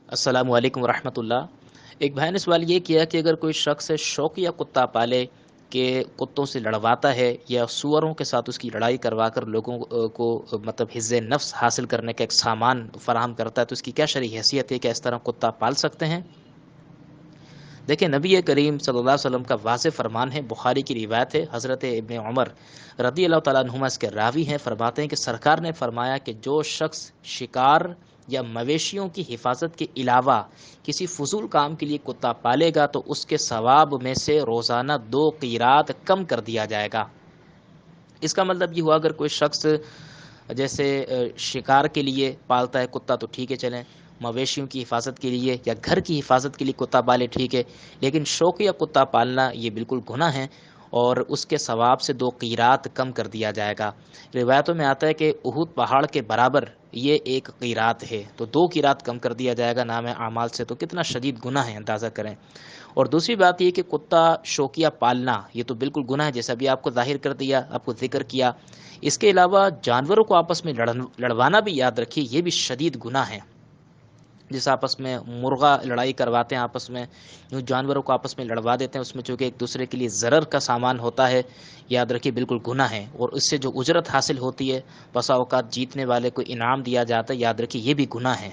السلام علیکم ورحمۃ اللہ۔ ایک بھائی نے سوال یہ کیا کہ اگر کوئی شخص شوقیہ کتا پالے کہ کتوں سے لڑواتا ہے یا سوروں کے ساتھ اس کی لڑائی کروا کر لوگوں کو مطلب حفظ نفس حاصل کرنے کا ایک سامان فراہم کرتا ہے، تو اس کی کیا شرعی حیثیت ہے کہ اس طرح کتا پال سکتے ہیں؟ دیکھیں، نبی کریم صلی اللہ علیہ وسلم کا واضح فرمان ہے، بخاری کی روایت ہے، حضرت ابن عمر رضی اللہ تعالیٰ عنہما اس کے راوی ہیں، فرماتے ہیں کہ سرکار نے فرمایا کہ جو شخص شکار یا مویشیوں کی حفاظت کے علاوہ کسی فضول کام کے لیے کتا پالے گا تو اس کے ثواب میں سے روزانہ 2 قیرات کم کر دیا جائے گا۔ اس کا مطلب یہ ہوا اگر کوئی شخص جیسے شکار کے لیے پالتا ہے کتا تو ٹھیک ہے، چلیں، مویشیوں کی حفاظت کے لیے یا گھر کی حفاظت کے لیے کتا پالے ٹھیک ہے، لیکن شوقیہ کتا پالنا یہ بالکل گناہ ہے اور اس کے ثواب سے 2 قیرات کم کر دیا جائے گا۔ روایتوں میں آتا ہے کہ احد پہاڑ کے برابر یہ 1 قیرات ہے، تو 2 قیرات کم کر دیا جائے گا نام اعمال سے، تو کتنا شدید گناہ ہے، اندازہ کریں۔ اور دوسری بات یہ کہ کتا شوقیہ پالنا یہ تو بالکل گناہ ہے، جیسا بھی آپ کو ظاہر کر دیا، آپ کو ذکر کیا۔ اس کے علاوہ جانوروں کو آپس میں لڑوانا بھی یاد رکھیے، یہ بھی شدید گناہ ہے۔ جس آپس میں مرغا لڑائی کرواتے ہیں، آپس میں یوں جانوروں کو آپس میں لڑوا دیتے ہیں، اس میں چونکہ ایک دوسرے کے لیے ضرر کا سامان ہوتا ہے، یاد رکھیے بالکل گناہ ہے۔ اور اس سے جو اجرت حاصل ہوتی ہے، بسا اوقات جیتنے والے کو انعام دیا جاتا ہے، یاد رکھیے یہ بھی گناہ ہے۔